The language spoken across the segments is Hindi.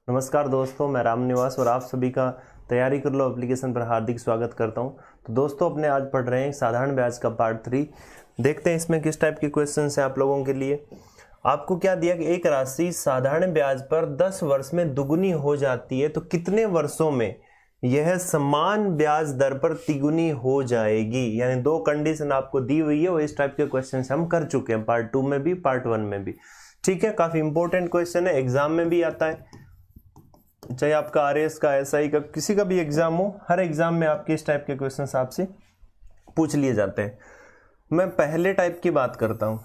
नमस्कार दोस्तों, मैं राम निवास और आप सभी का तैयारी कर लो एप्लीकेशन पर हार्दिक स्वागत करता हूं। तो दोस्तों, अपने आज पढ़ रहे हैं साधारण ब्याज का पार्ट 3। देखते हैं इसमें किस टाइप के क्वेश्चंस हैं आप लोगों के लिए। आपको क्या दिया कि एक राशि साधारण ब्याज पर 10 वर्ष में दुगुनी हो जाती है, तो कितने वर्षों में यह समान ब्याज दर पर तिगुनी हो जाएगी। यानी दो कंडीशन आपको दी हुई है और इस टाइप के क्वेश्चन हम कर चुके हैं पार्ट 2 में भी, पार्ट 1 में भी। ठीक है, काफी इंपॉर्टेंट क्वेश्चन है, एग्जाम में भी आता है, चाहे आपका आरएस का, एसआई का, किसी का भी एग्जाम हो, हर एग्जाम में आपके इस टाइप के क्वेश्चंस आपसे पूछ लिए जाते हैं। मैं पहले टाइप की बात करता हूं,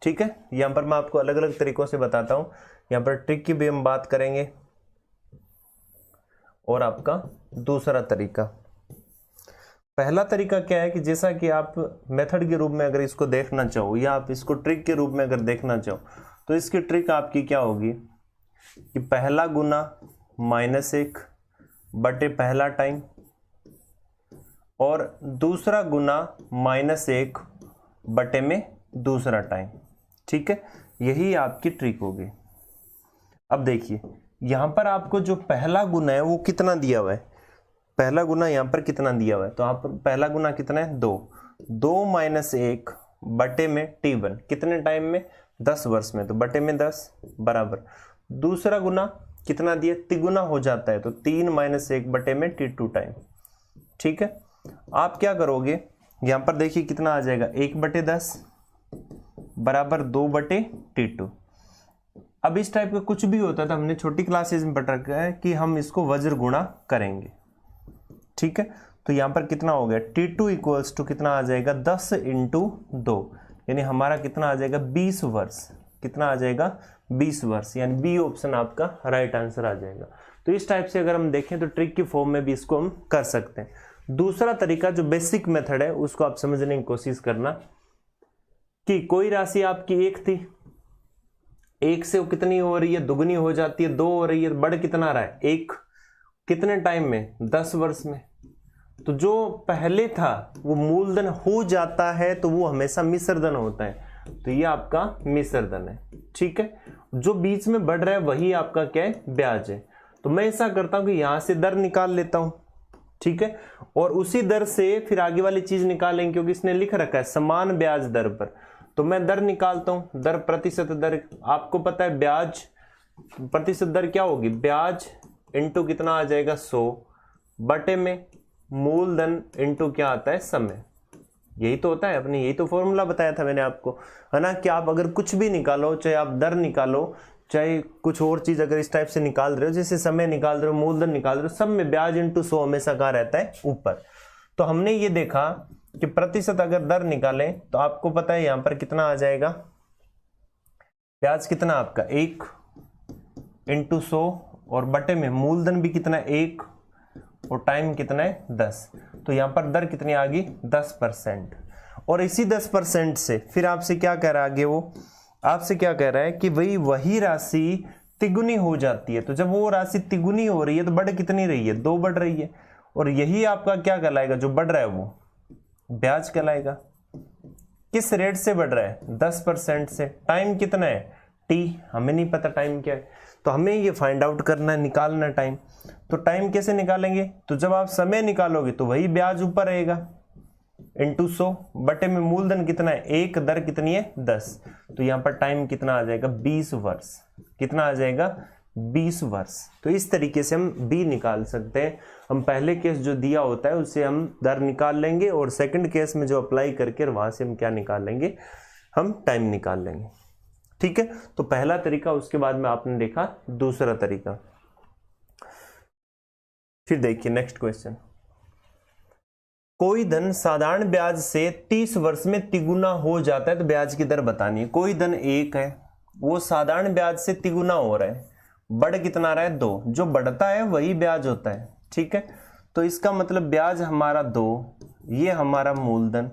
ठीक है। यहां पर मैं आपको अलग अलग तरीकों से बताता हूं। यहां पर ट्रिक की भी हम बात करेंगे और आपका दूसरा तरीका। पहला तरीका क्या है कि जैसा कि आप मेथड के रूप में अगर इसको देखना चाहो या आप इसको ट्रिक के रूप में अगर देखना चाहो, तो इसकी ट्रिक आपकी क्या होगी कि पहला गुना -1 बटे पहला टाइम और दूसरा गुना -1 बटे में दूसरा टाइम। ठीक है, यही आपकी ट्रिक होगी। अब देखिए, यहां पर आपको जो पहला गुना है वो कितना दिया हुआ है, पहला गुना यहां पर कितना दिया हुआ है, तो आप पहला गुना कितना है 2 -1 बटे में T1 कितने टाइम में 10 वर्ष में, तो बटे में 10 बराबर दूसरा गुना कितना दिया, तिगुना हो जाता है, तो 3 -1 बटे में T2 टाइम। ठीक है, आप क्या करोगे, यहां पर देखिए कितना आ जाएगा 1 बटे 10 बराबर 2 बटे T2। अब इस टाइप का कुछ भी होता था, हमने छोटी क्लासेज में पढ़ रखा है कि हम इसको वज्र गुणा करेंगे। ठीक है, तो यहां पर कितना हो गया T2 इक्वल्स टू कितना आ जाएगा 10 × 2, यानी हमारा कितना आ जाएगा 20 वर्ष। कितना आ जाएगा 20 वर्ष, यानी बी ऑप्शन आपका राइट आंसर आ जाएगा। तो इस टाइप से अगर हम देखें तो ट्रिक की फॉर्म में भी इसको हम कर सकते हैं। दूसरा तरीका जो बेसिक मेथड है उसको आप समझने की कोशिश करना कि कोई राशि आपकी 1 थी, 1 से वो कितनी हो रही है, दुगनी हो जाती है, 2 हो रही है, बढ़ कितना रहा है 1, कितने टाइम में 10 वर्ष में। तो जो पहले था वो मूलधन हो जाता है, तो वो हमेशा मिश्र धन होता है, तो ये आपका मिश्र धन है। ठीक है, जो बीच में बढ़ रहा है वही आपका क्या है, ब्याज है। तो मैं ऐसा करता हूं कि यहां से दर निकाल लेता हूं, ठीक है, और उसी दर से फिर आगे वाली चीज निकालेंगे, क्योंकि इसने लिख रखा है समान ब्याज दर पर। तो मैं दर निकालता हूं, दर प्रतिशत दर, आपको पता है ब्याज प्रतिशत दर क्या होगी, ब्याज इंटू कितना आ जाएगा 100 बटे में मूलधन इंटू क्या आता है समय। यही तो होता है अपनी, यही तो फॉर्मूला बताया था मैंने आपको, है ना, कि आप अगर कुछ भी निकालो, चाहे आप दर निकालो, चाहे कुछ और चीज अगर इस टाइप से निकाल रहे हो, जैसे समय निकाल रहे हो, मूलधन निकाल रहे हो, सब में ब्याज इंटू 100 हमेशा कहाँ रहता है, ऊपर। तो हमने ये देखा कि प्रतिशत अगर दर निकालें तो आपको पता है यहां पर कितना आ जाएगा, ब्याज कितना आपका 1 × 100 और बटे में मूलधन भी कितना 1 और टाइम कितना है 10। तो यहां पर दर कितनी आ गई 10%। और इसी 10% से फिर आपसे क्या कह रहा है आगे, वो आपसे क्या कह रहा है कि वही राशि तिगुनी हो जाती है। तो जब वो राशि तिगुनी हो रही है तो बढ़ कितनी रही है, 2 बढ़ रही है, और यही आपका क्या कहलाएगा, जो बढ़ रहा है वो ब्याज कहलाएगा। किस रेट से बढ़ रहा है, 10% से। टाइम कितना है T, हमें नहीं पता टाइम क्या है, तो हमें ये फाइंड आउट करना है, निकालना टाइम। तो टाइम कैसे निकालेंगे, तो जब आप समय निकालोगे तो वही ब्याज ऊपर रहेगा इंटू 100 बटे में मूलधन कितना है 1, दर कितनी है 10। तो यहां पर टाइम कितना आ जाएगा 20 वर्ष। कितना आ जाएगा 20 वर्ष। तो इस तरीके से हम बी निकाल सकते हैं। हम पहले केस जो दिया होता है उससे हम दर निकाल लेंगे, और सेकंड केस में जो अप्लाई करके वहां से हम क्या निकाल लेंगे, हम टाइम निकाल लेंगे। ठीक है, तो पहला तरीका, उसके बाद में आपने देखा दूसरा तरीका। फिर देखिए नेक्स्ट क्वेश्चन, कोई धन साधारण ब्याज से 30 वर्ष में तिगुना हो जाता है, तो ब्याज की दर बतानी है। कोई धन 1 है, वो साधारण ब्याज से तिगुना हो रहा है, बढ़ कितना रहा है 2, जो बढ़ता है वही ब्याज होता है। ठीक है, तो इसका मतलब ब्याज हमारा 2, ये हमारा मूलधन,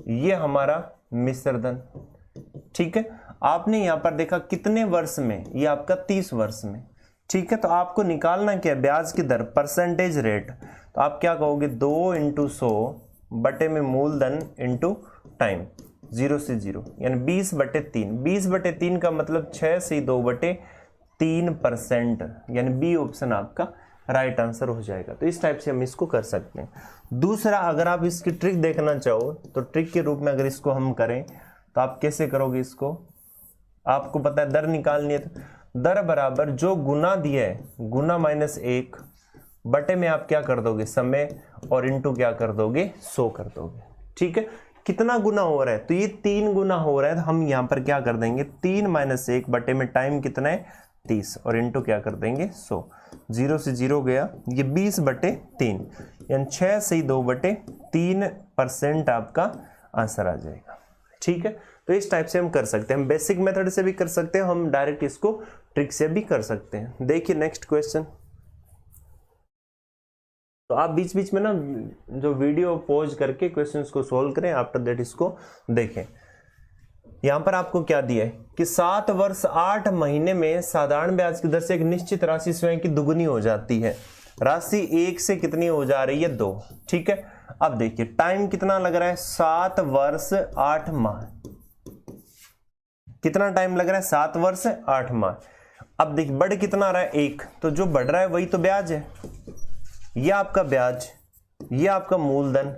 ये हमारा मिश्र धन। ठीक है, आपने यहां पर देखा कितने वर्ष में, ये आपका 30 वर्ष में। ठीक है, तो आपको निकालना क्या है, ब्याज की दर, परसेंटेज रेट। तो आप क्या कहोगे 2 × 100 बटे में मूलधन इंटू टाइम, 0 से 0, यानी 20/3। 20/3 का मतलब 6 से 2/3 3%, यानी बी ऑप्शन आपका राइट आंसर हो जाएगा। तो इस टाइप से हम इसको कर सकते हैं। दूसरा, अगर आप इसकी ट्रिक देखना चाहो तो ट्रिक के रूप में अगर इसको हम करें तो आप कैसे करोगे इसको, आपको पता है दर निकालनी है, तो दर बराबर जो गुना दिया है, गुना -1 बटे में आप क्या कर दोगे, समय, और इनटू क्या कर दोगे, 100 कर दोगे। ठीक है, कितना गुना हो रहा है, तो ये 3 गुना हो रहा है, तो हम यहाँ पर क्या कर देंगे, 3 - 1 बटे में टाइम कितना है 30, और इनटू क्या कर देंगे 100, 0 से 0 गया, ये 20/3 यानी 6 से 2/3% आपका आंसर आ जाएगा। ठीक है, तो इस टाइप से हम कर सकते हैं, हम बेसिक मेथड से भी कर सकते हैं, हम डायरेक्ट इसको ट्रिक से भी कर सकते हैं। देखिए नेक्स्ट क्वेश्चन। तो आप बीच बीच में ना जो वीडियो पॉज करके क्वेश्चंस को सोल्व करें, आफ्टर दैट इसको देखें। यहां पर आपको क्या दिया है कि 7 वर्ष 8 महीने में साधारण ब्याज की दर से एक निश्चित राशि स्वयं की दुगुनी हो जाती है। राशि 1 से कितनी हो जा रही है, 2। ठीक है, अब देखिए टाइम कितना लग रहा है, 7 वर्ष 8 माह। कितना टाइम लग रहा है, 7 वर्ष 8 माह। अब देखिए बढ़ कितना रहा है, 1, तो जो बढ़ रहा है वही तो ब्याज है। ये आपका ब्याज, ये आपका मूलधन,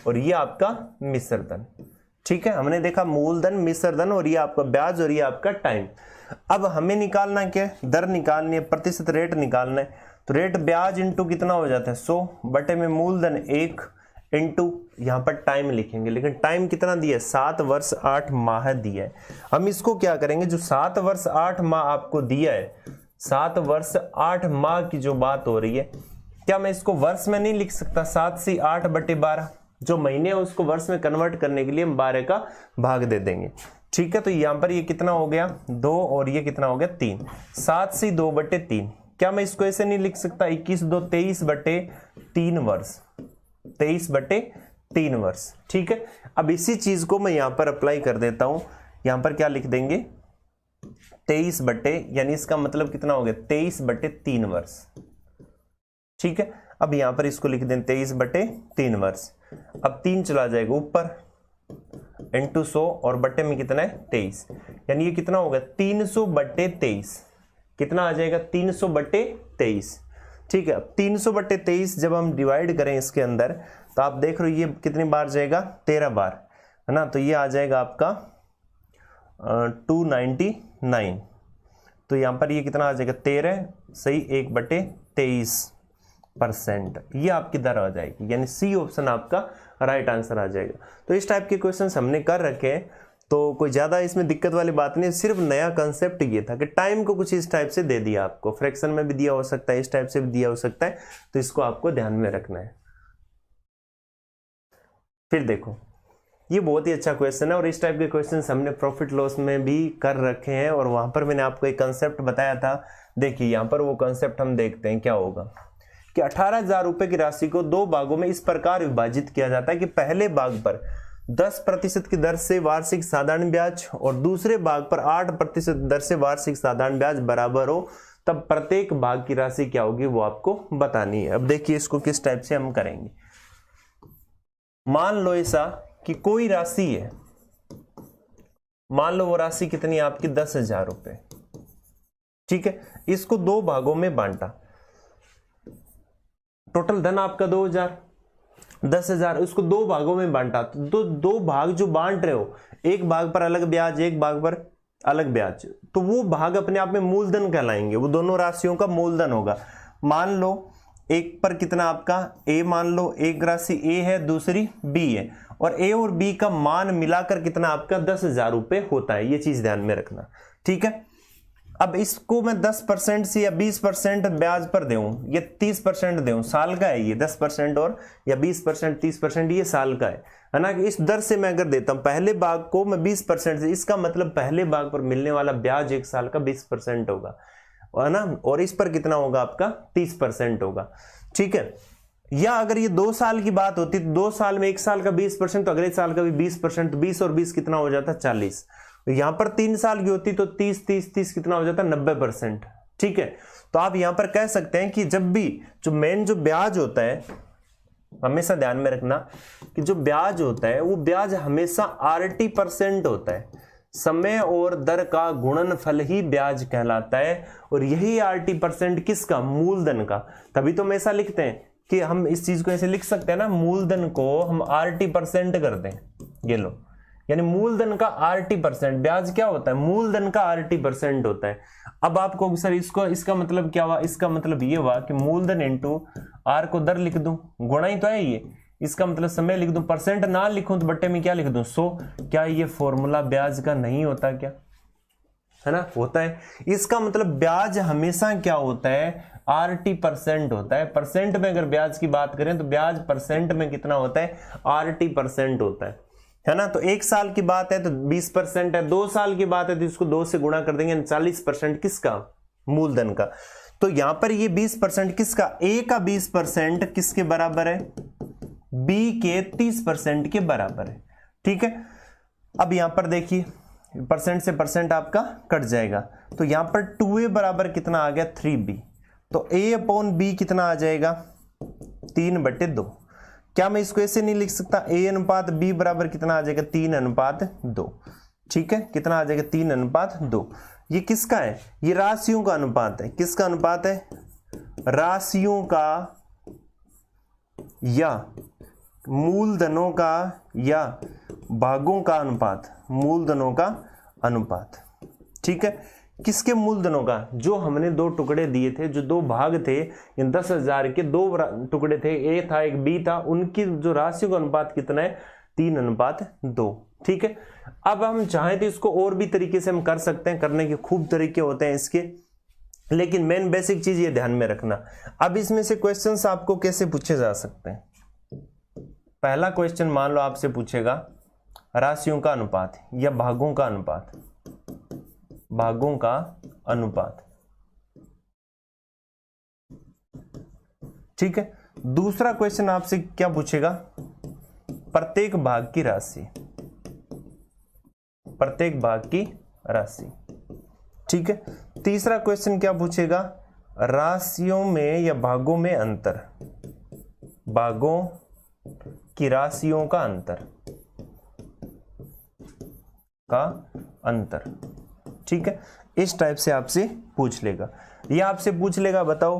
और ये आपका मिश्रधन। ठीक है, हमने देखा मूलधन, मिश्रधन, और ये आपका ब्याज, और ये आपका टाइम। अब हमें निकालना क्या है, दर निकालनी है, प्रतिशत रेट निकालना है। तो रेट ब्याज इंटू कितना हो जाता है 100 बटे में मूलधन 1 इंटू यहाँ पर टाइम लिखेंगे, लेकिन टाइम कितना दिया है, 7 वर्ष 8 माह दिया है। हम इसको क्या करेंगे, जो 7 वर्ष 8 माह आपको दिया है, 7 वर्ष 8 माह की जो बात हो रही है, क्या मैं इसको वर्ष में नहीं लिख सकता, 7 से 8 बटे 12, जो महीने है उसको वर्ष में कन्वर्ट करने के लिए हम 12 का भाग दे देंगे। ठीक है, तो यहां पर ये कितना हो गया 2, और ये कितना हो गया 3, 7 से 2 बटे 3। क्या मैं इसको ऐसे नहीं लिख सकता, 21 2 23 बटे 3 वर्ष, 23 बटे 3 वर्ष। ठीक है, अब इसी चीज को मैं यहां पर अप्लाई कर देता हूं, यहां पर क्या लिख देंगे 23 बटे, यानी इसका मतलब कितना हो गया 23 बटे 3 वर्ष। ठीक है, अब यहां पर इसको लिख दें 23 बटे 3 वर्ष। अब 3 चला जाएगा ऊपर, इंटू 100, और बटे में कितना है 23, यानी ये कितना होगा 300 बटे 23। कितना आ जाएगा 300 बटे 23। ठीक है, अब 300 बटे 23 जब हम डिवाइड करें इसके अंदर, तो आप देख रहे हो ये कितनी बार जाएगा, 13 बार, है ना। तो ये आ जाएगा आपका 299। तो यहां पर ये कितना आ जाएगा 13 सही 1/23%, ये आपकी दर आ जाएगी, यानी सी ऑप्शन आपका राइट आंसर आ जाएगा। तो इस टाइप के क्वेश्चंस हमने कर रखे हैं, तो कोई ज्यादा इसमें दिक्कत वाली बात नहीं, सिर्फ नया कंसेप्ट ये था कि टाइम को कुछ इस टाइप से दे दिया आपको, फ्रैक्शन में भी दिया हो सकता है, इस टाइप से भी दिया हो सकता है, तो इसको आपको ध्यान में रखना है। फिर देखो ये बहुत ही अच्छा क्वेश्चन है, और इस टाइप के क्वेश्चंस हमने प्रॉफिट लॉस में भी कर रखे हैं, और वहां पर मैंने आपको एक कंसेप्ट बताया था। देखिए यहाँ पर वो कंसेप्ट हम देखते हैं क्या होगा कि 18,000 रुपए की राशि को 2 भागों में इस प्रकार विभाजित किया जाता है कि पहले भाग पर 10% की दर से वार्षिक साधारण ब्याज और दूसरे भाग पर 8% दर से वार्षिक साधारण ब्याज बराबर हो, तब प्रत्येक भाग की राशि क्या होगी वो आपको बतानी है। अब देखिए इसको किस टाइप से हम करेंगे। मान लो ऐसा कि कोई राशि है, मान लो वो राशि कितनी आपकी 10,000 रुपए। ठीक है, इसको 2 भागों में बांटा, टोटल धन आपका 2,000, 10,000, उसको 2 भागों में बांटा, तो 2 भाग जो बांट रहे हो, एक भाग पर अलग ब्याज, एक भाग पर अलग ब्याज, तो वो भाग अपने आप में मूलधन कहलाएंगे, वो दोनों राशियों का मूलधन होगा। मान लो एक पर कितना आपका ए, मान लो एक राशि ए है, दूसरी बी है, और ए और बी का मान मिलाकर कितना आपका 10,000 रुपए होता है, ये चीज ध्यान में रखना। ठीक है, अब इसको मैं 10% से या 20% ब्याज पर दूं, ये 30% दूं, साल का है ये 10% और या 20% 30%, ये साल का है ना। इस दर से मैं अगर देता हूं पहले भाग को मैं 20% से, इसका मतलब पहले भाग पर मिलने वाला ब्याज 1 साल का 20% होगा, है ना, और इस पर कितना होगा आपका 30% होगा। ठीक है, या अगर ये 2 साल की बात होती तो 2 साल में 1 साल का 20%, तो अगले साल का भी 20%, 20 और 20 कितना हो जाता 40। यहां पर 3 साल की होती तो 30 कितना हो जाता 90%। ठीक है, तो आप यहां पर कह सकते हैं कि जब भी जो मेन जो ब्याज होता है, हमेशा ध्यान में रखना कि जो ब्याज होता है वो ब्याज हमेशा 80% होता है, समय और दर का गुणनफल ही ब्याज कहलाता है, और यही RT% किसका, मूलधन का। तभी तो हम ऐसा लिखते हैं कि हम इस चीज को ऐसे लिख सकते हैं ना, मूलधन को हम RT% कर दें, ये लो, यानी मूलधन का RT%। ब्याज क्या होता है, मूलधन का RT% होता है। अब आपको सर इसको, इसका मतलब क्या हुआ, इसका मतलब ये हुआ कि मूलधन इंटू R को दर लिख दूं, गुणा ही तो है ये, इसका मतलब समय लिख दूं, परसेंट ना लिखूं तो बट्टे में क्या लिख दूं, 100। क्या ये फॉर्मूला ब्याज का नहीं होता क्या, है ना, होता है। इसका मतलब ब्याज हमेशा क्या होता है, RT% होता है। परसेंट में अगर ब्याज की बात करें तो ब्याज परसेंट में कितना होता है, RT% होता है ना। तो 1 साल की बात है तो 20% है, 2 साल की बात है तो इसको 2 से गुणा कर देंगे, 40% किसका, मूलधन का। तो यहां पर ये 20% किसका, A का 20% किसके बराबर है, B के 30% के बराबर है, ठीक है। अब यहां पर देखिए परसेंट से परसेंट आपका कट जाएगा, तो यहां पर 2A बराबर कितना आ गया, 3B। तो A/B कितना आ जाएगा, 3/2। क्या मैं इसको ऐसे नहीं लिख सकता, A/B बराबर कितना आ जाएगा, 3/2, ठीक है। कितना आ जाएगा, 3/2। ये किसका है, ये राशियों का अनुपात है। किसका अनुपात है, राशियों का या मूलधनों का या भागों का अनुपात, मूलधनों का अनुपात, ठीक है। किसके मूलधनों का, जो हमने 2 टुकड़े दिए थे, जो 2 भाग थे, इन 10,000 के 2 टुकड़े थे, A था एक B था, उनकी जो राशियों का अनुपात कितना है, 3/2, ठीक है। अब हम चाहें तो इसको और भी तरीके से हम कर सकते हैं, करने के खूब तरीके होते हैं इसके, लेकिन मेन बेसिक चीज ये ध्यान में रखना। अब इसमें से क्वेश्चंस आपको कैसे पूछे जा सकते हैं। पहला क्वेश्चन मान लो आपसे पूछेगा राशियों का अनुपात या भागों का अनुपात, भागों का अनुपात, ठीक है। दूसरा क्वेश्चन आपसे क्या पूछेगा, प्रत्येक भाग की राशि, प्रत्येक भाग की राशि, ठीक है। तीसरा क्वेश्चन क्या पूछेगा, राशियों में या भागों में अंतर, भागों की राशियों का अंतर, का अंतर, ठीक है। इस टाइप से आपसे पूछ लेगा। यह आपसे पूछ लेगा बताओ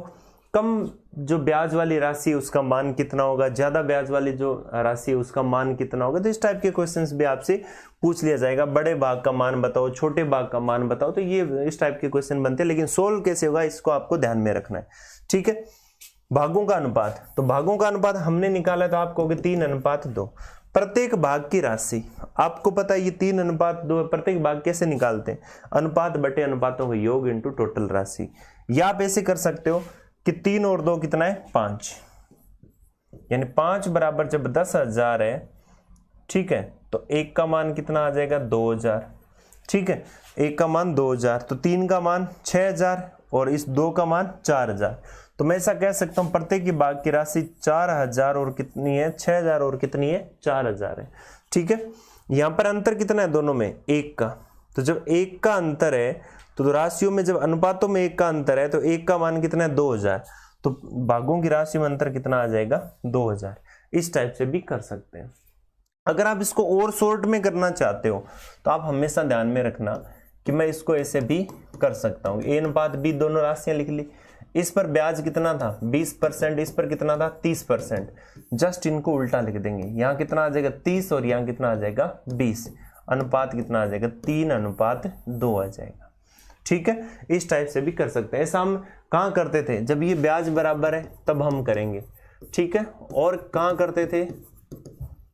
कम जो ब्याज वाली राशि है उसका मान कितना होगा, ज्यादा ब्याज वाली जो राशि है उसका मान कितना होगा। तो इस टाइप के क्वेश्चंस भी आपसे पूछ लिया जाएगा। बड़े भाग का मान बताओ, छोटे भाग का मान बताओ, तो ये इस टाइप के क्वेश्चन बनते हैं, लेकिन सोल्व कैसे होगा इसको आपको ध्यान में रखना है, ठीक है। भागों का अनुपात, तो भागों का अनुपात हमने निकाला तो आपको 3/2। प्रत्येक भाग की राशि आपको पता है ये 3/2, प्रत्येक भाग कैसे निकालते हैं, अनुपात बटे अनुपातों का योग इनटू टोटल राशि। या आप ऐसे कर सकते हो कि 3 और 2 कितना है, 5, यानी 5 बराबर जब 10,000 है, ठीक है, तो 1 का मान कितना आ जाएगा, 2,000, ठीक है। 1 का मान 2,000, तो 3 का मान 6,000 और इस 2 का मान 4,000। तो मैं ऐसा कह सकता हूं प्रत्येक भाग की राशि 4,000 और कितनी है, 6,000 और कितनी है, 4,000 है, ठीक है। यहां पर अंतर कितना है दोनों में, 1 का। तो जब 1 का अंतर है तो राशियों में जब अनुपातों में 1 का अंतर है तो 1 का मान कितना है, 2,000। तो भागों की राशि में अंतर कितना आ जाएगा, 2,000। इस टाइप से भी कर सकते हैं। अगर आप इसको और शॉर्ट में करना चाहते हो तो आप हमेशा ध्यान में रखना कि मैं इसको ऐसे भी कर सकता हूं। A/B दोनों राशियां लिख ली, इस पर ब्याज कितना था 20%, इस पर कितना था 30%। जस्ट इनको उल्टा लिख देंगे, यहाँ कितना आ जाएगा 30 और यहाँ कितना आ जाएगा 20। अनुपात कितना आ जाएगा 3/2 आ जाएगा, ठीक है। इस टाइप से भी कर सकते हैं। ऐसा हम कहाँ करते थे, जब ये ब्याज बराबर है तब हम करेंगे, ठीक है। और कहाँ करते थे,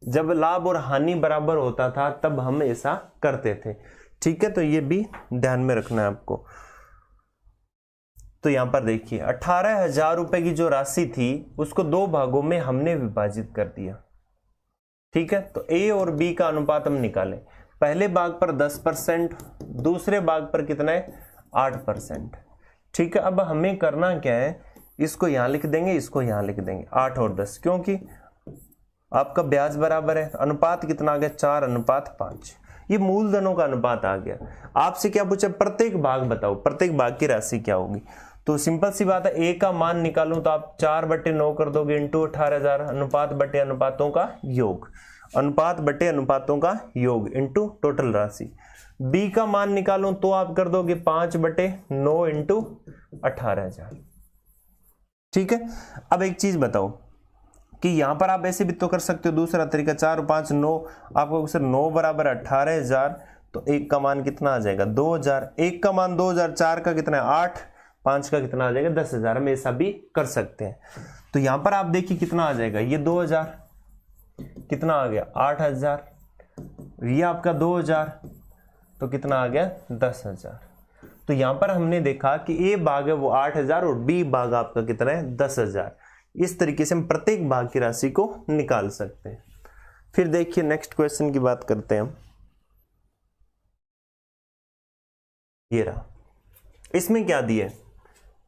जब लाभ और हानि बराबर होता था तब हम ऐसा करते थे, ठीक है। तो ये भी ध्यान में रखना है आपको। तो यहां पर देखिए 18,000 रुपए की जो राशि थी उसको 2 भागों में हमने विभाजित कर दिया, ठीक है। तो A और B का अनुपात हम निकालें। पहले भाग पर 10%, दूसरे भाग पर कितना है 8%, ठीक है। अब हमें करना क्या है, इसको यहां लिख देंगे, इसको यहां लिख देंगे 8 और 10, क्योंकि आपका ब्याज बराबर है। अनुपात कितना आ गया 4/5। ये मूलधनों का अनुपात आ गया। आपसे क्या पूछा, प्रत्येक भाग बताओ, प्रत्येक भाग की राशि क्या होगी। तो सिंपल सी बात है, A का मान निकालूं तो आप 4/9 कर दोगे इंटू 18,000, अनुपात बटे अनुपातों का योग, अनुपात बटे अनुपातों का योग इंटू टोटल राशि। बी का मान निकालो तो आप कर दोगे 5/9 इंटू 18,000। ठीक है, अब एक चीज बताओ कि यहां पर आप ऐसे भी तो कर सकते हो, दूसरा तरीका 4 और 5 9, आपको सर 9 बराबर 18,000, तो एक का मान कितना आ जाएगा 2,000, एक का मान 2,000, 4 का कितना है 8, 5 का कितना आ जाएगा 10,000। हम ऐसा भी कर सकते हैं। तो यहां पर आप देखिए कितना आ जाएगा, ये 2,000 कितना आ गया 8,000, ये आपका 2,000 तो कितना आ गया 10,000। तो यहां पर हमने देखा कि ए भाग है वो 8,000 और बी भाग आपका कितना है 10,000। इस तरीके से हम प्रत्येक भाग की राशि को निकाल सकते हैं। फिर देखिए नेक्स्ट क्वेश्चन की बात करते हैं हम। ये रहा, इसमें क्या दिया है,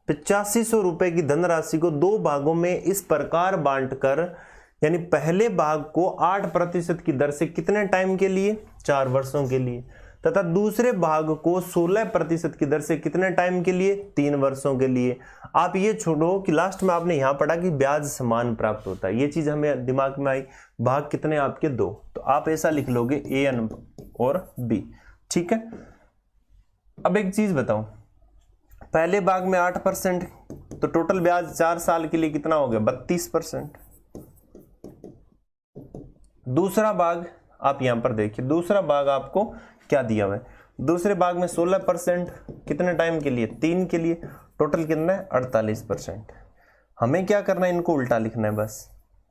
8500 रुपए की धनराशि को दो भागों में इस प्रकार बांटकर, यानी पहले भाग को 8% की दर से कितने टाइम के लिए 4 वर्षों के लिए, तथा दूसरे भाग को 16% की दर से कितने टाइम के लिए 3 वर्षों के लिए। आप ये छोड़ो कि लास्ट में आपने यहां पढ़ा कि ब्याज समान प्राप्त होता है, ये चीज हमें दिमाग में आई। भाग कितने आपके 2, तो आप ऐसा लिख लोगे ए और बी। ठीक है, अब एक चीज बताओ, पहले भाग में 8%, तो टोटल ब्याज 4 साल के लिए कितना हो गया 32%। दूसरा भाग आप यहां पर देखिए, दूसरा भाग आपको क्या दिया हुआ है, दूसरे भाग में 16% कितने टाइम के लिए 3 के लिए, टोटल कितना है 48%। हमें क्या करना है, इनको उल्टा लिखना है बस।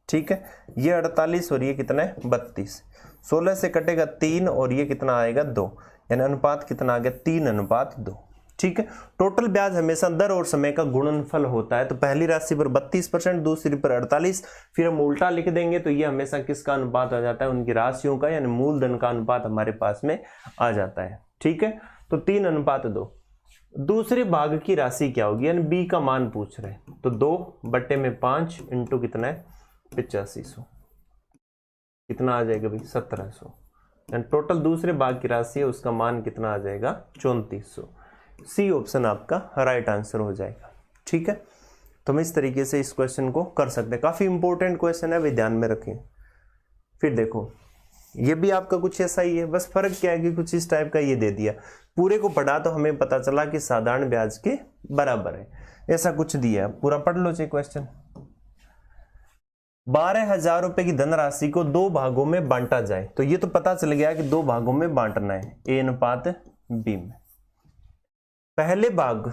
ठीक है, ये 48 और ये कितना है 32, 16 से कटेगा 3 और ये कितना आएगा 2, यानी अनुपात कितना आ गया 3:2। ठीक है, टोटल ब्याज हमेशा दर और समय का गुणनफल होता है। तो पहली राशि पर 32%, दूसरी पर 48, फिर हम उल्टा लिख देंगे तो ये हमेशा किसका अनुपात आ जाता है, उनकी राशियों का, यानी मूलधन का अनुपात हमारे पास में आ जाता है। ठीक है, तो 3:2। दूसरे भाग की राशि क्या होगी, यानी बी का मान पूछ रहे हैं, तो 2/5 इंटू कितना है 8500, कितना आ जाएगा भाई 1700, यानी टोटल दूसरे भाग की राशि है उसका मान कितना आ जाएगा 3400। सी ऑप्शन आपका राइट आंसर हो जाएगा। ठीक है, तो हम इस तरीके से इस क्वेश्चन को कर सकते हैं। काफी इंपॉर्टेंट क्वेश्चन है, वे ध्यान में रखें। फिर देखो ये भी आपका कुछ ऐसा ही है, बस फर्क क्या है कि कुछ इस टाइप का ये दे दिया, पूरे को पढ़ा तो हमें पता चला कि साधारण ब्याज के बराबर है, ऐसा कुछ दिया है। पूरा पढ़ लो चाहिए क्वेश्चन। 12,000 रुपए की धनराशि को 2 भागों में बांटा जाए, तो ये तो पता चल गया कि 2 भागों में बांटना है, ए अनुपात बी में। पहले भाग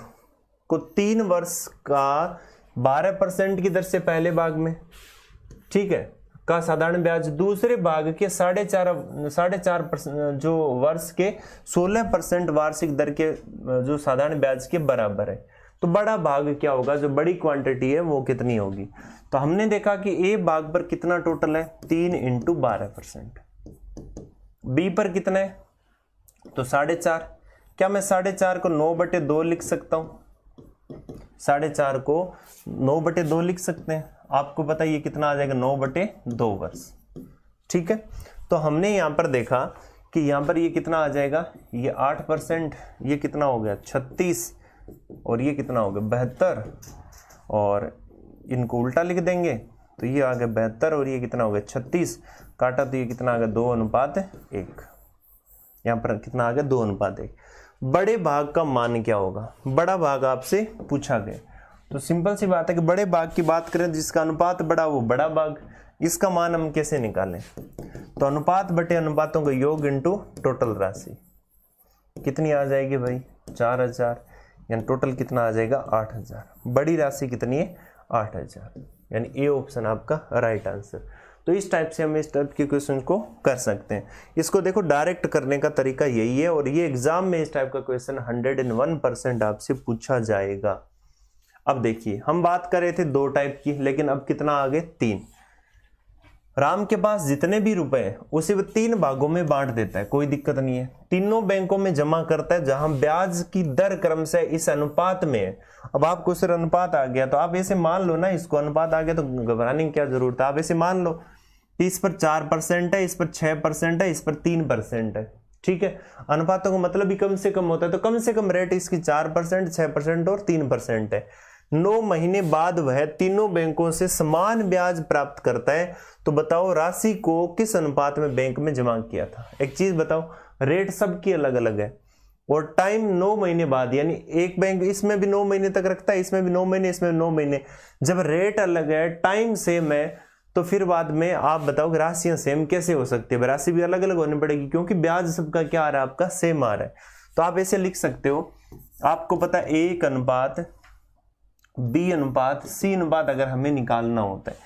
को 3 वर्ष का 12% की दर से पहले भाग में, ठीक है, का साधारण ब्याज, दूसरे भाग के 4.5% जो वर्ष के 16% वार्षिक दर के जो साधारण ब्याज के बराबर है। तो बड़ा भाग क्या होगा, जो बड़ी क्वांटिटी है वो कितनी होगी। तो हमने देखा कि ए भाग पर कितना टोटल है 3 इंटू 12%, बी पर कितना है तो 4.5। क्या मैं 4.5 को 9/2 लिख सकता हूं, 4.5 को 9/2 लिख सकते हैं। आपको पता है ये कितना आ जाएगा 9/2 वर्ष। ठीक है, तो हमने यहां पर देखा कि यहां पर ये कितना आ जाएगा, ये 8%, ये कितना हो गया 36 और ये कितना हो गया 72, और इनको उल्टा लिख देंगे तो ये आ गया 72 और ये कितना हो गया 36, काटा तो ये कितना आ गया 2:1। यहां पर कितना आ गया 2:1। बड़े भाग का मान क्या होगा, बड़ा भाग आपसे पूछा गया, तो सिंपल सी बात है कि बड़े भाग की बात करें जिसका अनुपात बड़ा वो बड़ा भाग, इसका मान हम कैसे निकालें, तो अनुपात बटे अनुपातों का योग इंटू टोटल राशि कितनी आ जाएगी भाई 4000, यानी टोटल कितना आ जाएगा 8000। बड़ी राशि कितनी है 8000, यानी ए ऑप्शन आपका राइट आंसर। तो इस टाइप से हम इस टाइप के क्वेश्चन को कर सकते हैं। इसको देखो डायरेक्ट करने का तरीका यही है, और ये एग्जाम में इस टाइप का क्वेश्चन 101% आपसे पूछा जाएगा। अब देखिए हम बात कर रहे थे 2 टाइप की, लेकिन अब कितना आ गए 3। राम के पास जितने भी रुपए हैं उसे वो 3 भागों में बांट देता है, कोई दिक्कत नहीं है, तीनों बैंकों में जमा करता है जहां ब्याज की दर क्रमशः इस अनुपात में है। अब आपको सिर्फ अनुपात आ गया तो आप ऐसे मान लो ना, इसको अनुपात आ गया तो घबराने की क्या जरूरत है, आप ऐसे मान लो इस पर 4% है, इस पर 6% है, इस पर 3% है। ठीक है, अनुपातों का मतलब ही कम से कम होता है, तो कम से कम रेट इसकी 4%, 6% और 3% है। 9 महीने बाद वह तीनों बैंकों से समान ब्याज प्राप्त करता है। तो बताओ राशि को किस अनुपात में बैंक में जमा किया था। एक चीज बताओ, रेट सबकी अलग अलग है, और टाइम 9 महीने बाद, यानी एक बैंक इसमें भी 9 महीने तक रखता है, इसमें भी 9 महीने, इसमें भी 9 महीने। जब रेट अलग है, टाइम सेम है, तो फिर बाद में आप बताओ राशियां सेम कैसे हो सकती है? राशि भी अलग अलग होनी पड़ेगी, क्योंकि ब्याज सबका क्या आ रहा है, आपका सेम आ रहा है। तो आप ऐसे लिख सकते हो, आपको पता है 1 अनुपात B अनुपात C अनुपात अगर हमें निकालना होता है।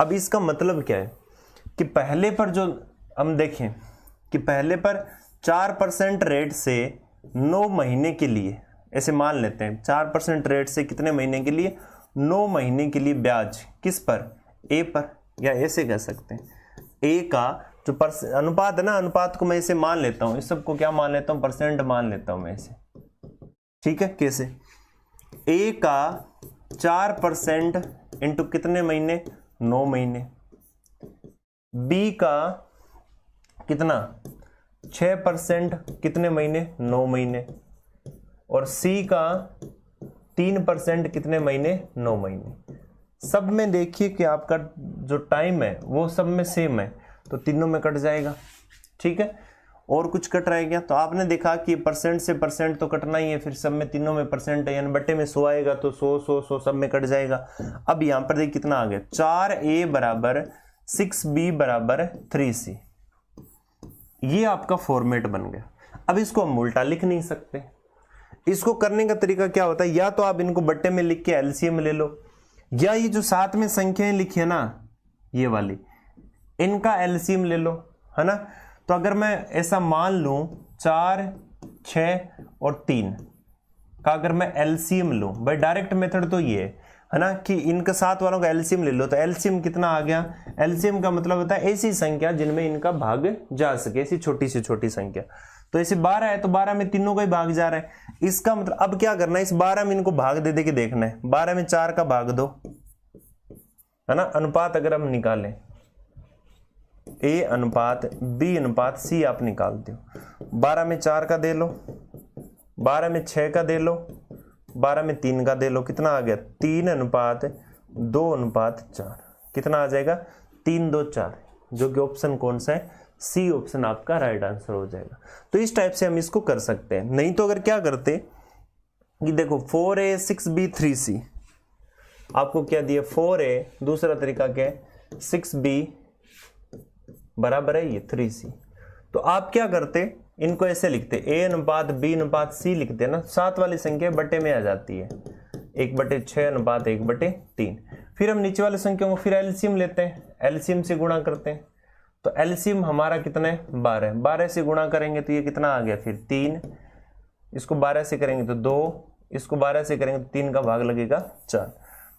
अब इसका मतलब क्या है कि पहले पर जो हम देखें कि पहले पर 4% रेट से 9 महीने के लिए, ऐसे मान लेते हैं 4% रेट से कितने महीने के लिए, 9 महीने के लिए ब्याज किस पर, A पर, या ऐसे कह सकते हैं A का जो अनुपात है ना, अनुपात को मैं इसे मान लेता हूं, इस सबको क्या मान लेता हूं, परसेंट मान लेता हूं मैं इसे, ठीक है। कैसे? A का 4% इंटू कितने महीने, 9 महीने, B का कितना 6% कितने महीने, 9 महीने, और C का 3% कितने महीने, 9 महीने। सब में देखिए कि आपका जो टाइम है वो सब में सेम है, तो तीनों में कट जाएगा, ठीक है। और कुछ कट रह गया, तो आपने देखा कि परसेंट से परसेंट तो कटना ही है, फिर सब में तीनों में परसेंट है, यानी बट्टे में 100 आएगा, तो 100 सब में कट जाएगा। अब यहां पर देखिए कितना आ गया, 4A बराबर 6B बराबर 3C। ये आपका फॉर्मेट बन गया। अब इसको हम उल्टा लिख नहीं सकते। इसको करने का तरीका क्या होता है, या तो आप इनको बट्टे में लिख के एलसीएम ले लो, या ये जो साथ में संख्याएं लिखी है ना, ये वाली, इनका एलसीएम ले लो, है ना। तो अगर मैं ऐसा मान लूं 4, 6 और 3 का अगर मैं एलसीएम लूं, भाई डायरेक्ट मेथड तो ये है ना कि इनके साथ वालों का एलसीएम ले लो, तो एलसीएम कितना आ गया, एलसीएम का मतलब होता है ऐसी संख्या जिनमें इनका भाग जा सके, ऐसी छोटी से छोटी संख्या। तो ऐसे 12 है, तो 12 में तीनों का ही भाग जा रहा है। इसका मतलब अब क्या करना है, इस 12 में इनको भाग दे दे के देखना है। 12 में 4 का भाग दो, है ना। अनुपात अगर हम निकालें, A अनुपात B अनुपात C आप निकाल दो। 12 में 4 का दे लो, 12 में 6 का दे लो, 12 में 3 का दे लो, कितना आ गया, 3 अनुपात 2 अनुपात 4, कितना आ जाएगा, 3, 2, 4, जो कि ऑप्शन कौन सा है, C ऑप्शन आपका राइट आंसर हो जाएगा। तो इस टाइप से हम इसको कर सकते हैं। नहीं तो अगर क्या करते कि देखो 4A 6B 3C, आपको क्या दिया 4A, दूसरा तरीका क्या है 6B बराबर है ये 3C। तो आप क्या करते, इनको ऐसे लिखते, A अनुपात B अनुपात C लिखते ना, साथ वाली संख्या बट्टे में आ जाती है, 1/6 अनुपात 1/3। फिर हम नीचे वाली संख्याओं को फिर एलसीएम लेते हैं, एलसीएम से गुणा करते हैं। तो एलसीएम हमारा कितना है, 12, 12 से गुणा करेंगे तो ये कितना आ गया फिर 3, इसको 12 से करेंगे तो 2, इसको 12 से करेंगे तो 3 का भाग लगेगा 4।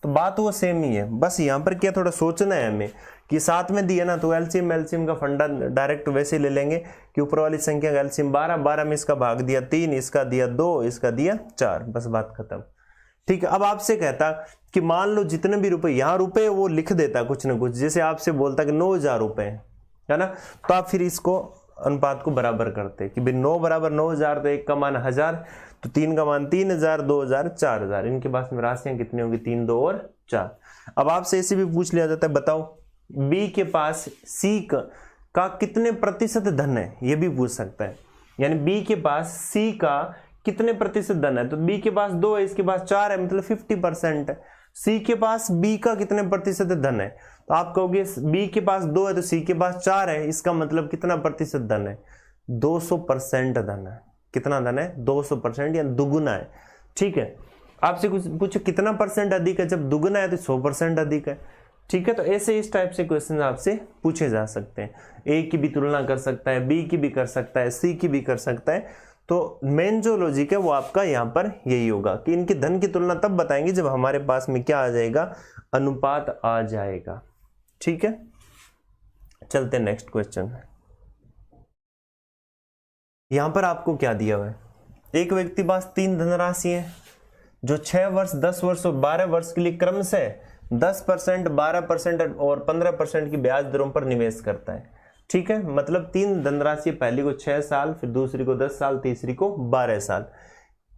तो बात वो सेम ही है, बस यहाँ पर क्या थोड़ा सोचना है हमें कि साथ में दिया ना, तो एलसीएम एलसीएम का फंडा डायरेक्ट वैसे ले लेंगे कि ऊपर वाली संख्या का एलसीएम 12, 12 में इसका भाग दिया 3, इसका दिया 2, इसका दिया 4, बस बात खत्म, ठीक है। अब आपसे कहता कि मान लो जितने भी रुपए, यहाँ रुपए वो लिख देता कुछ ना कुछ, जैसे आपसे बोलता कि 9,000 रुपए है ना, तो आप फिर इसको अनुपात को बराबर करते कि भाई 9 बराबर 9,000, तो 1 का मान 1000, तो 3 का मान 3,000, 2,000, 4,000, इनके पास में राशियां कितनी होंगी, 3, 2 और 4। अब आपसे ऐसे भी पूछ लिया जाता है, बताओ B के पास C का कितने प्रतिशत धन है, ये भी पूछ सकता है। यानी B के पास C का कितने प्रतिशत धन है, तो B के पास 2 है, इसके पास 4 है, मतलब 50% है। C के पास B का कितने प्रतिशत धन है, तो आप कहोगे B के पास 2 है तो C के पास 4 है, इसका मतलब कितना प्रतिशत धन है, 200% धन है। कितना धन है, 200%, या दुगुना है, ठीक है। आपसे कुछ पूछो कितना परसेंट अधिक है, जब दुगुना है तो 100% अधिक है, ठीक है। तो ऐसे इस टाइप से क्वेश्चन आपसे पूछे जा सकते हैं। A की भी तुलना कर सकता है, B की भी कर सकता है, C की भी कर सकता है। तो मेन जो लॉजिक है वो आपका यहाँ पर यही होगा कि इनके धन की तुलना तब बताएंगे जब हमारे पास में क्या आ जाएगा, अनुपात आ जाएगा, ठीक है। चलते हैं नेक्स्ट क्वेश्चन। यहां पर आपको क्या दिया हुआ है, एक व्यक्ति पास 3 धनराशि है जो 6 वर्ष, 10 वर्ष और 12 वर्ष के लिए क्रमशः 10%, 12% और 15% की ब्याज दरों पर निवेश करता है, ठीक है। मतलब 3 धनराशि, पहली को 6 साल, फिर दूसरी को 10 साल, तीसरी को 12 साल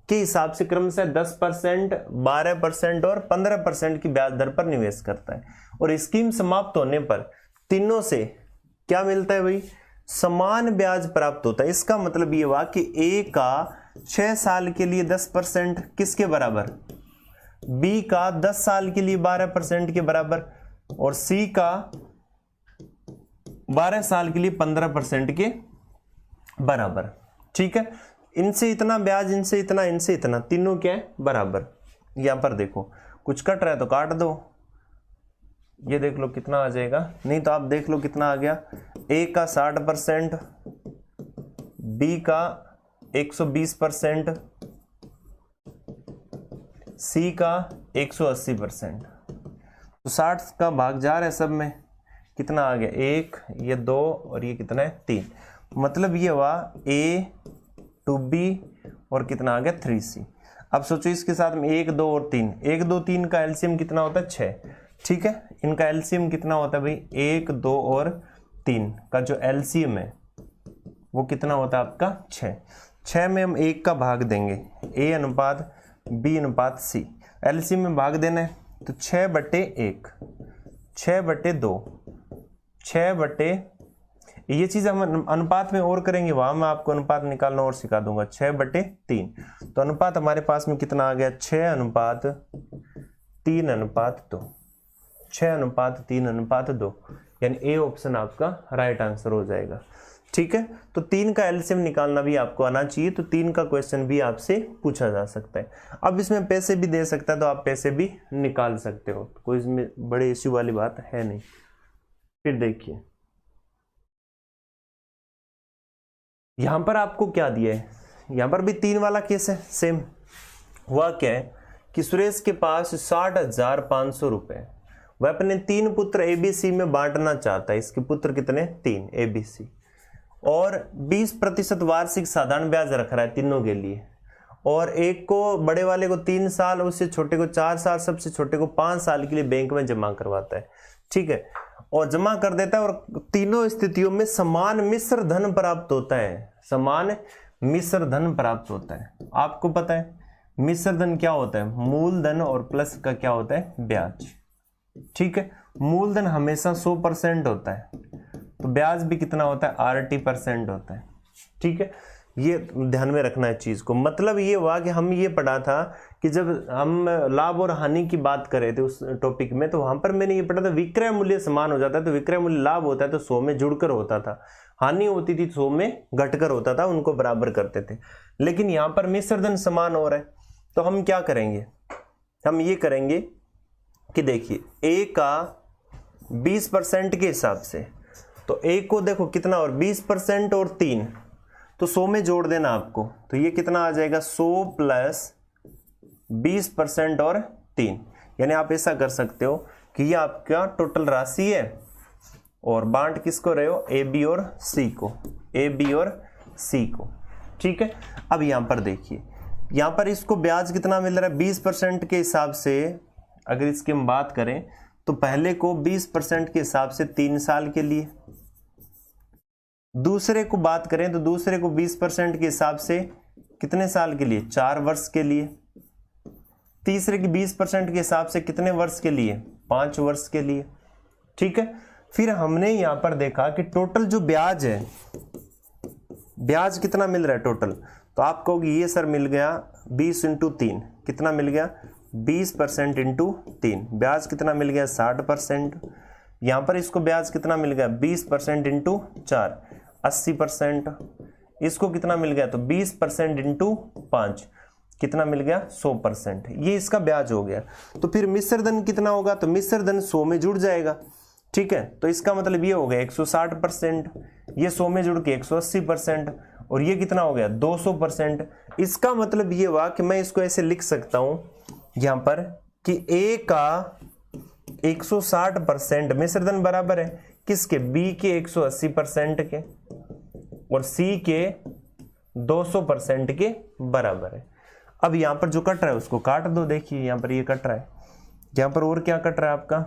के हिसाब से क्रमशः 10%, 12% और 15% की ब्याज दर पर निवेश करता है। और स्कीम समाप्त होने पर तीनों से क्या मिलता है भाई, समान ब्याज प्राप्त होता है। इसका मतलब ये हुआ कि ए का 6 साल के लिए 10% किसके बराबर, बी का 10 साल के लिए 12% के बराबर, और सी का 12 साल के लिए 15% के बराबर। ठीक है, इनसे इतना ब्याज, इनसे इतना, इनसे इतना, तीनों क्या है, बराबर। यहां पर देखो कुछ कट रहा है तो काट दो, ये देख लो कितना आ जाएगा, नहीं तो आप देख लो कितना आ गया, ए का 60%, बी का 120%, सी का 180%। तो 60 का भाग जा रहा है सब में, कितना आ गया, 1, ये 2 और ये कितना है, 3। मतलब ये हुआ ए टू बी और कितना आ गया, 3C। अब सोचो इसके साथ में 1, 2 और 3, 1, 2, 3 का एलसीएम कितना होता है, 6। ठीक है, इनका एलसीएम कितना होता है भाई, 1, 2 और 3 का जो एलसीएम है वो कितना होता है आपका, 6। 6 में हम 1 का भाग देंगे, ए अनुपात बी अनुपात सी, एलसीएम में भाग देना है, तो 6/1, 6/2, 6/, ये चीज हम अनुपात में और करेंगे, वहां मैं आपको अनुपात निकालना और सिखा दूंगा, 6/3। तो अनुपात हमारे पास में कितना आ गया, 6:3:2, 6:3:2, यानी ए ऑप्शन आपका राइट आंसर हो जाएगा। ठीक है, तो 3 का एलसीएम निकालना भी आपको आना चाहिए, तो 3 का क्वेश्चन भी आपसे पूछा जा सकता है। अब इसमें पैसे भी दे सकता है तो आप पैसे भी निकाल सकते हो, कोई इसमें बड़े इश्यू वाली बात है नहीं। फिर देखिए यहां पर आपको क्या दिया है, यहां पर भी 3 वाला केस है सेम। हुआ क्या है कि सुरेश के पास 60,500 रुपए, वह अपने 3 पुत्र एबीसी में बांटना चाहता है। इसके पुत्र कितने, 3 एबीसी, और 20% वार्षिक साधारण ब्याज रख रहा है तीनों के लिए, और एक को, बड़े वाले को 3 साल, उससे छोटे को 4 साल, सबसे छोटे को 5 साल के लिए बैंक में जमा करवाता है। ठीक है, और जमा कर देता है, और तीनों स्थितियों में समान मिश्र धन प्राप्त होता है, समान मिश्र धन प्राप्त होता है। आपको पता है मिश्र धन क्या होता है, मूलधन और प्लस का क्या होता है, ब्याज। ठीक है, मूलधन हमेशा 100% होता है, तो ब्याज भी कितना होता है, 80% होता है। ठीक है, ये ध्यान में रखना है चीज को। मतलब ये हुआ कि हम ये पढ़ा था कि जब हम लाभ और हानि की बात कर रहे थे उस टॉपिक में, तो वहां पर मैंने ये पढ़ा था विक्रय मूल्य समान हो जाता है, तो विक्रय मूल्य लाभ होता है तो 100 में जुड़कर होता था, हानि होती थी 100 में घटकर होता था, उनको बराबर करते थे। लेकिन यहाँ पर मिश्रधन समान हो रहा है, तो हम क्या करेंगे, हम ये करेंगे कि देखिए ए का 20% के हिसाब से, तो ए को देखो कितना, और 20% और 3, तो 100 में जोड़ देना आपको, तो ये कितना आ जाएगा, 100 प्लस 20% और 3। यानी आप ऐसा कर सकते हो कि ये आपका टोटल राशि है, और बांट किसको रहे हो, ए बी और सी को, ए बी और सी को। ठीक है, अब यहां पर देखिए, यहां पर इसको ब्याज कितना मिल रहा है, 20% के हिसाब से अगर इसकी हम बात करें, तो पहले को 20% के हिसाब से 3 साल के लिए, दूसरे को बात करें तो दूसरे को 20% के हिसाब से कितने साल के लिए, 4 वर्ष के लिए, तीसरे की 20% के हिसाब से कितने वर्ष के लिए, 5 वर्ष के लिए। ठीक है, फिर हमने यहां पर देखा कि टोटल जो ब्याज है, ब्याज कितना मिल रहा है टोटल, तो आप कहोगे ये सर मिल गया 20 × 3, कितना मिल गया, 20% × 3, ब्याज कितना मिल गया, 60%। यहां पर इसको ब्याज कितना मिल गया, 20% × 4, 80%। इसको कितना मिल गया, तो 20% × 5, कितना मिल गया, 100%। ये इसका ब्याज हो गया। तो फिर मिश्र धन कितना होगा, तो मिश्र धन 100 में जुड़ जाएगा। ठीक है, तो इसका मतलब ये हो गया 160%, ये 100 में जुड़ के 180%, और ये कितना हो गया, 200%। इसका मतलब ये हुआ कि मैं इसको ऐसे लिख सकता हूं यहां पर कि ए का 160% मिश्र धन बराबर है किसके, बी के 180% के, और सी के 200% के बराबर है। अब यहां पर जो कट रहा है उसको काट दो, देखिए यहां पर ये कट रहा है, यहां पर और क्या कट रहा है आपका,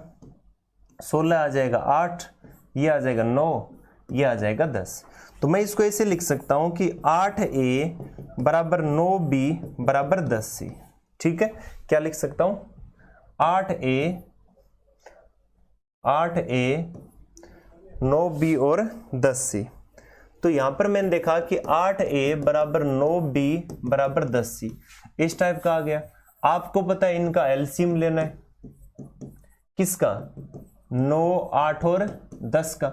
16 आ जाएगा 8, ये आ जाएगा 9, ये आ जाएगा 10। तो मैं इसको ऐसे लिख सकता हूं कि 8A बराबर 9B बराबर 10C। ठीक है, क्या लिख सकता हूं, 8A 9B और 10C। तो यहां पर मैंने देखा कि 8A बराबर 9B बराबर 10C, इस टाइप का आ गया। आपको पता है इनका एलसीएम लेना है, किसका? 9, 8 और 10 का।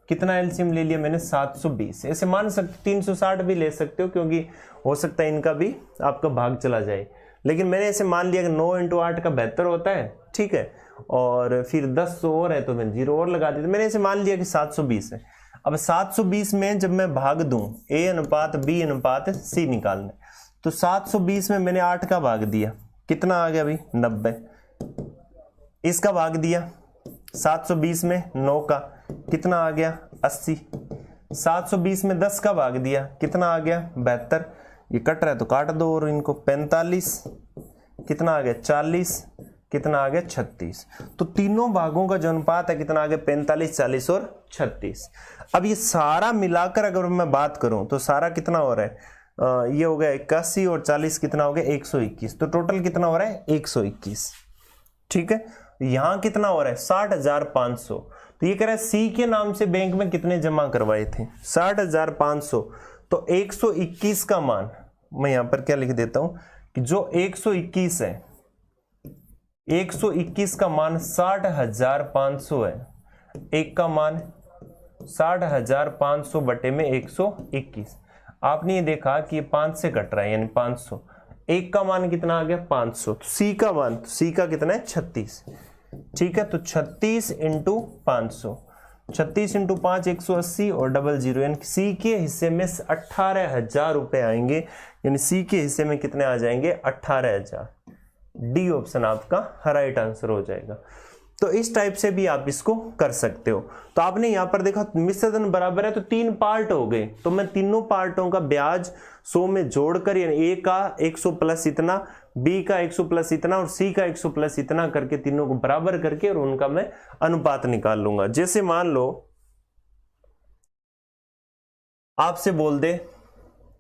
कितना एलसीएम ले लिया मैंने? 720। ऐसे मान सकते 360 भी ले सकते हो, क्योंकि हो सकता है इनका भी आपका भाग चला जाए, लेकिन मैंने ऐसे मान लिया कि 9 × 8 का 72 होता है, ठीक है, और फिर 10 और है तो मैंने 0 और लगा दिया, तो मैंने ऐसे मान लिया कि 720 है। अब 720 में जब मैं भाग दूं, A अनुपात B अनुपात C निकालना है, तो 720 में मैंने 8 का भाग दिया, कितना आ गया भाई? 90। इसका भाग दिया 720 में 9 का, कितना आ गया? 80। 720 में 10 का भाग दिया, कितना आ गया? 72। ये कट रहा है तो काट दो, और इनको 45, कितना आ गया? 40, कितना आ गया? 36। तो तीनों भागों का जो अनुपात है कितना आ गया? 45, 40 और 36। अब ये सारा मिलाकर अगर मैं बात करूं तो सारा कितना हो रहा है? ये हो गया 81 और 40 कितना हो गया? 121। तो टोटल कितना हो रहा है? 121, ठीक है। यहां कितना हो रहा है? 60,500। तो ये कह रहा है सी के नाम से बैंक में कितने जमा करवाए थे? 60,500। तो 121 का मान मैं यहां पर क्या लिख देता हूं कि जो 121 है, 121 का मान 60,500 है। एक का मान 60,500 बटे में 121। आपने ये देखा कि ये 5 से कट रहा है, यानी 500। एक का मान कितना आ गया? 500। तो सी का मान, तो सी का कितना है? 36, ठीक है। तो 36 × 500, 36 × 5 180 और 00, यानी सी के हिस्से में 18,000 रुपए आएंगे, यानी सी के हिस्से में कितने आ जाएंगे? 18,000। डी ऑप्शन आपका राइट आंसर हो जाएगा। तो इस टाइप से भी आप इसको कर सकते हो। तो आपने यहां पर देखा मिश्र धन बराबर है तो 3 पार्ट हो गए, तो मैं तीनों पार्टों का ब्याज 100 में जोड़कर, यानी ए का 100 प्लस इतना, बी का 100 प्लस इतना और सी का 100 प्लस इतना करके तीनों को बराबर करके और उनका मैं अनुपात निकाल लूंगा। जैसे मान लो आपसे बोल दे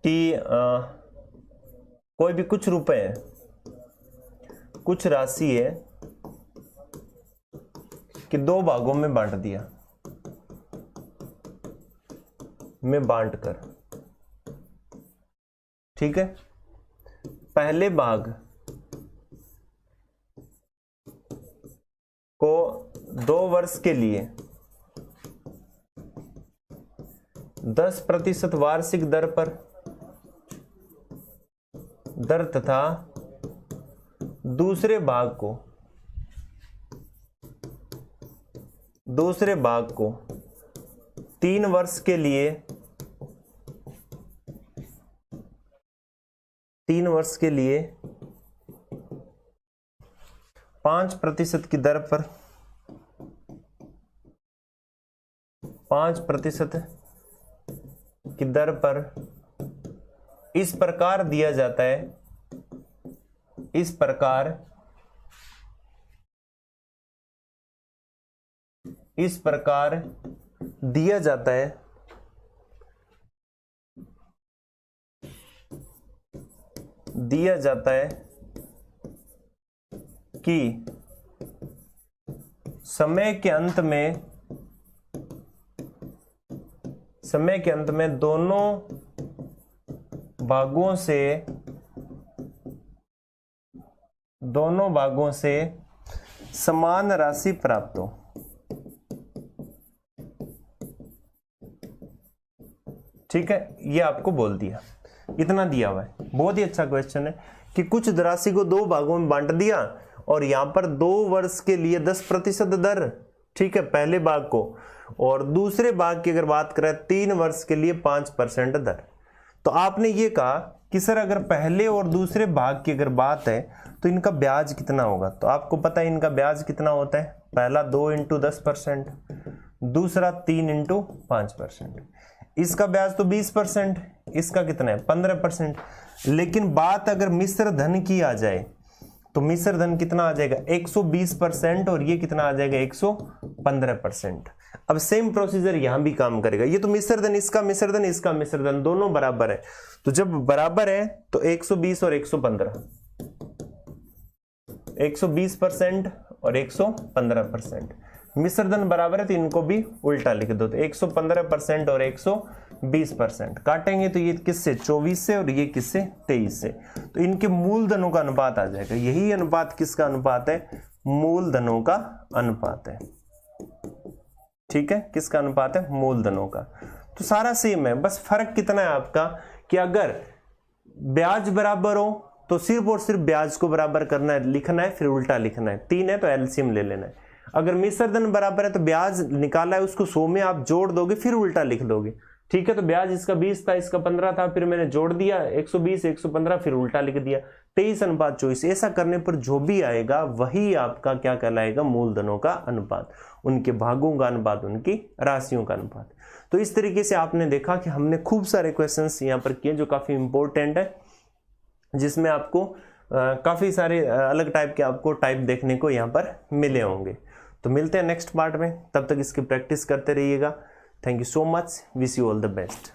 कि कोई भी कुछ रुपए है, कुछ राशि है कि 2 भागों में बांट दिया, में बांट कर, ठीक है। पहले भाग को 2 वर्ष के लिए 10% वार्षिक दर पर दर तथा दूसरे भाग को 3 वर्ष के लिए 5% की दर पर 5% की दर पर इस प्रकार दिया जाता है, इस प्रकार दिया जाता है कि समय के अंत में दोनों भागों से समान राशि प्राप्त हो। ठीक है, ये आपको बोल दिया, इतना दिया हुआ है। बहुत ही अच्छा क्वेश्चन है कि कुछ राशि को 2 भागों में बांट दिया और यहां पर 2 वर्ष के लिए 10% दर, ठीक है, पहले भाग को, और दूसरे भाग की अगर बात करें 3 वर्ष के लिए 5% दर। तो आपने ये कहा कि सर अगर पहले और दूसरे भाग की अगर बात है तो इनका ब्याज कितना होगा। तो आपको पता है इनका ब्याज कितना होता है, पहला 2 × 10%, दूसरा 3 × 5%। इसका ब्याज तो 20%, इसका कितना है 15%। लेकिन बात अगर मिश्र धन की आ जाए तो मिश्र धन कितना आ जाएगा 120% और ये कितना आ जाएगा 115%। अब सेम प्रोसीजर यहां भी काम करेगा। ये तो मिश्र धन, इसका मिश्र धन, इसका मिश्र धन दोनों बराबर है, तो जब बराबर है तो 120 और 115, 120% और 115%। मिश्र धन बराबर है तो इनको भी उल्टा लिख दो, तो 115% और 120%। काटेंगे तो ये किससे 24 से और ये किससे 23 से, तो इनके मूल धनों का अनुपात आ जाएगा। यही अनुपात किसका अनुपात है, मूल धनों का अनुपात है। ठीक है, किसका अनुपात है, मूल धनों का। तो सारा सेम है, बस फर्क कितना है आपका कि अगर ब्याज बराबर हो तो सिर्फ और सिर्फ ब्याज को बराबर करना है, लिखना है, फिर उल्टा लिखना है। 3 है तो एलसीएम ले लेना है। अगर मिश्र धन बराबर है तो ब्याज निकाला है उसको 100 में आप जोड़ दोगे, फिर उल्टा लिख दोगे। ठीक है, तो ब्याज इसका 20 था, इसका 15 था, फिर मैंने जोड़ दिया 120 115, फिर उल्टा लिख दिया 23:24। ऐसा करने पर जो भी आएगा वही आपका क्या कहलाएगा, मूलधनों का अनुपात, उनके भागों का अनुपात, उनकी राशियों का अनुपात। तो इस तरीके से आपने देखा कि हमने खूब सारे क्वेश्चंस यहाँ पर किए जो काफी इंपॉर्टेंट है, जिसमें आपको काफी सारे अलग टाइप के आपको टाइप देखने को यहाँ पर मिले होंगे। तो मिलते हैं नेक्स्ट पार्ट में, तब तक इसकी प्रैक्टिस करते रहिएगा। Thank you so much, wish you all the best.